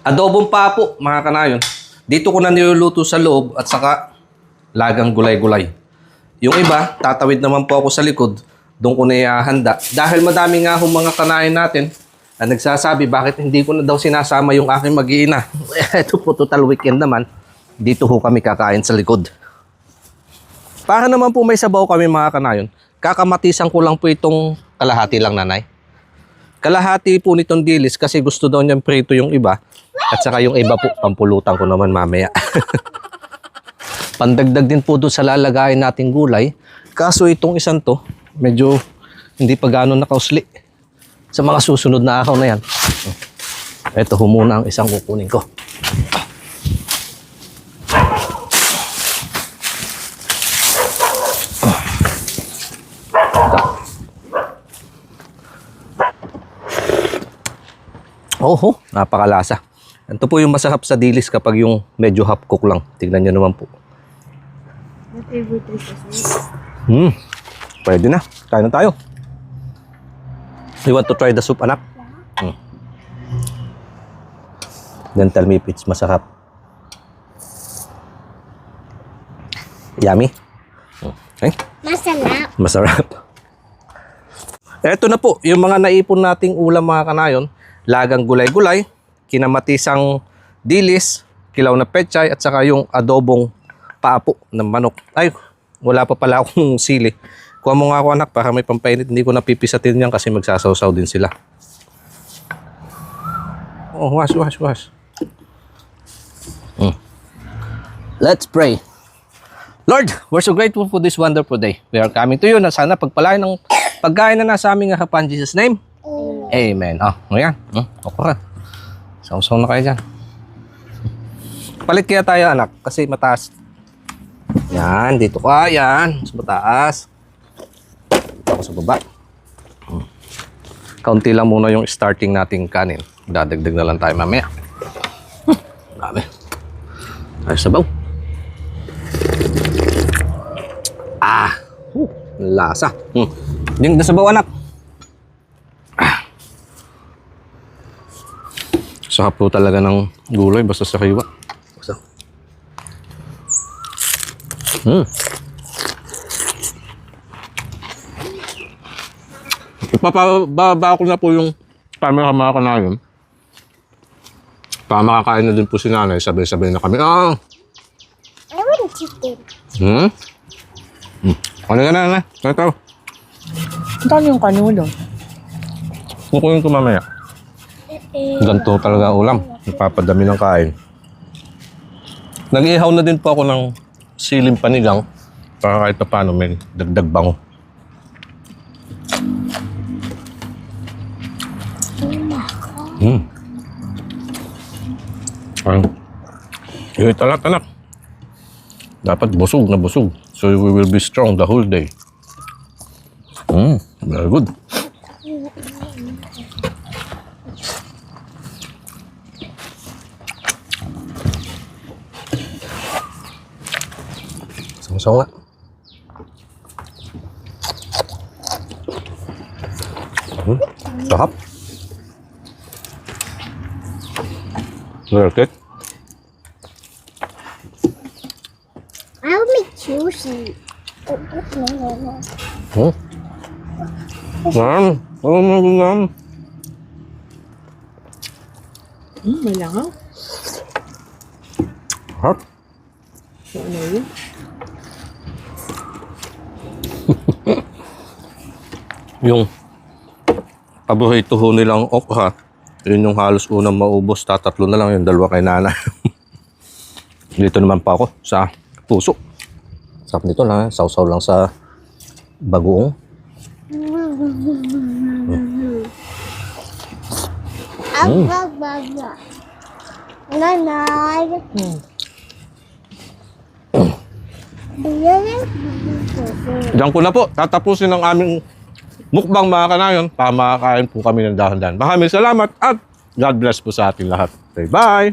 Adobong papo, mga kanayon. Dito ko na niluluto sa loob at saka lagang gulay-gulay. Yung iba, tatawid naman po ako sa likod. Doon ko na ihahanda. Dahil madami nga hong mga kanayon natin na nagsasabi bakit hindi ko na daw sinasama yung aking mag-iina. Ito po, total weekend naman. Dito ho kami kakain sa likod. Para naman po may sabaw kami mga kanayon, kakamatisan ko lang po itong kalahati lang, nanay. Kalahati po nitong dilis kasi gusto daw niyang prito yung iba. At saka yung iba po, pampulutan ko naman mamaya. Pandagdag din po doon sa lalagayin nating gulay. Kaso itong isang to, medyo hindi pa gano'n nakausli. Sa mga susunod na araw na yan. Ito ho muna ang isang kukunin ko. Oho, napakalasa. Ito po yung masarap sa dilis kapag yung medyo half cook lang. Tignan nyo naman po. My favorite is Pwede na. Kain na tayo. You want to try the soup, anak? Then tell me if it's masarap. Yummy? Okay. masarap. Masarap. Eto na po, yung mga naipon nating ulam mga kanayon. Lagang gulay-gulay, kinamatisang dilis, kilaw na pechay, at saka yung adobong paapo ng manok. Ay, wala pa pala akong sili. Kuha mo nga ako anak para may pampainit. Hindi ko napipisatin yan kasi magsasawsaw din sila. Oh, wash. Let's pray. Lord, we're so grateful for this wonderful day. We are coming to you na sana pagpalain ng pagkain na nasa aming harapan. In Jesus' name. Amen. Ayan. Okay. Sausaw na kayo dyan. Palit kaya tayo anak kasi mataas. Yan, dito ka. Yan. Mas mataas. Dito ako sa baba. Kaunti lang muna yung starting nating kanin. Dadagdag na lang tayo mamaya. Dami. Tayo sabaw. Lasa. Yung nasabaw anak. Sarap po talaga ng gulay basta sa kaywa. Basta. Ipapababa ko na po yung camera mga kanayon. Para makakain na din po si nanay. Sabay-sabay na kami. I want chicken. Ano ka na, nanay? Ito. Ito yung kanulo. Kukunin ko mamaya. Ganito talaga ulam. Napapadami ng kain. Nag-ihaw na din po ako ng siling panigang para kahit na paano may dagdag bango. Yung talat anak. Dapat busog na busog. So we will be strong the whole day. Very good. Sama-sama nga. Sarap. Very good. I'll make juicy. May langaw. Sarap. Ano yun? Yung paborito ho nilang okra, yun yung halos unang maubos. Tatatlo na lang yung dalawa kay nanay. Dito naman pa ako sa puso. Sarap nito lang, sausaw lang sa bagoong. Nanay. Diyan ko na po, tatapusin ang aming mukbang mga kanayon para makakain po kami ng dahan-dahan. Maraming salamat at God bless po sa ating lahat. Okay, bye!